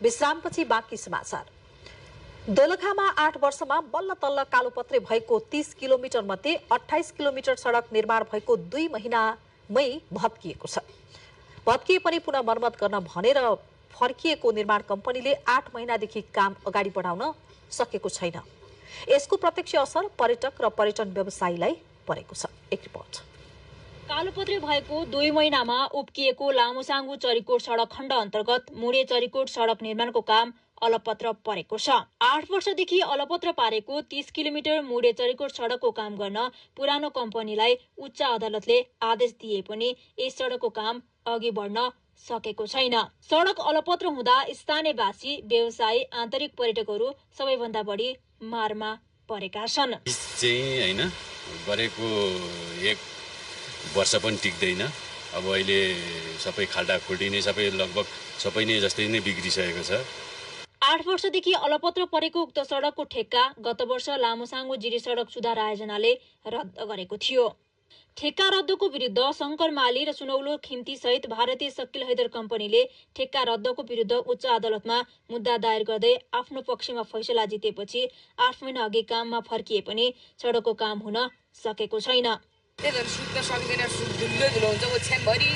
विश्रामपछि बाँकी समाचार। दोलखामा 8 वर्षमा बल्ल तल्ल कालोपत्रे भएको 30 किलोमिटर मध्ये 28 किलोमिटर सडक निर्माण भएको 2 महिनामै भत्किएको छ। भत्किए पनि पुनः मर्मत गर्न भनेर फर्किएको निर्माण कम्पनीले 8 महिनादेखि काम अगाडि बढाउन सकेको छैन। यसको प्रत्यक्ष असर पर्यटक र पर्यटन व्यवसायीलाई परेको छ। एक रिपोर्ट। कालोपत्रे भएको 2 महिनामा उब्किएको लामोसाङ्गु चरीकोट सडक खण्ड अन्तर्गत मुडे चरीकोट सडक निर्माणको काम अलपत्र परेको छ। 8 वर्षदेखि अलपत्र पारेको 30 किलोमिटर मुडे चरीकोट सडकको काम गर्न पुरानो कम्पनीलाई उच्च अदालतले आदेश दिए पनि यस सडकको काम अघि बढ्न सकेको छैन। सडक अलपत्र हुँदा स्थानीयवासी, व्यवसायी, आन्तरिक पर्यटकहरू सबैभन्दा बढी मारमा परेका छन्। हैन गरेको 1 वर्ष पनि टिक्दैन। अब अहिले सबै खाल्डा खुल्डी सबै लगभग सबै नै जस्तै नै बिग्रिसकेको छ। 8 वर्षदेखि अलपत्र परेको उक्त सडकको ठेक्का गत वर्ष लामोसाङ्गु जिरी सडक सुधार आयोजनाले रद्द गरेको थियो। ठेक्का रद्दको विरुद्ध शङ्कर माली र सुनौलो खिम्ती सहित भारतीय शक्किल हैदर कम्पनीले ठेक्का रद्दको विरुद्ध उच्च अदालतमा मुद्दा दायर गर्दै आफ्नो पक्षमा फैसला जितेपछि 8 महिना अघि काममा फर्किए पनि सडकको काम हुन सकेको छैन। सुत्न सक्दैन, धुलो हुन्छ ओछ्यानभरि।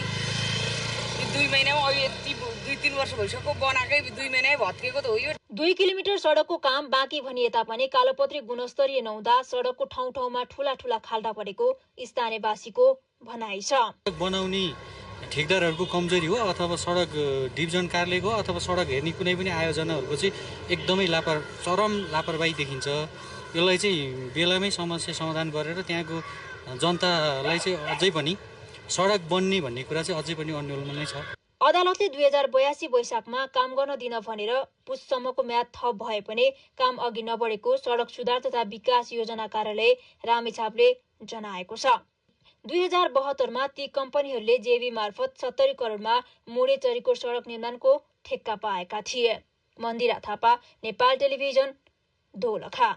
2 महिनामा अब यति 2-3 वर्ष भइसक्यो बनाएकै 2 महिनामै भत्केको त हो यो। 2 किलोमिटर सडकको काम बाँकी भनिए तापनि कालोपत्रे गुणस्तरीय नहुँदा सडकको ठाउँ ठाउँमा ठूला खाल्डा परेको स्थानीयवासीको भनाइ छ। बनाउने ठेकदारहरूको कमजोरी हो अथवा सडक डिभिजन कार्यालयको अथवा सडक हेर्ने कुनै पनि आयोजनाहरूको चाहिँ एकदमै चरम लापरवाही देखिन्छ। यसलाई चाहिँ बेलामै समस्या समाधान गरेर त्यहाँको जनतालाई चाहिँ अझै पनि सडक बन्ने भन्ने कुरा चाहिँ अझै पनि अन्यलमा नै छ। अदालतले 2082 वैशाखमा काम गर्न दिन भनेर पुससम्मको म्याद थप भए पनि काम अघि नबढेको सडक सुधार तथा विकास योजना कार्यालय रामेछापले जनाएको छ। 2072 मा ती कम्पनीहरूले जेबी मार्फत 70 करोडमा मुडे चरीकोट सडक निर्माणको ठेक्का पाएका थिए। मन्दिरा थापा, नेपाल टेलिभिजन, दोलखा।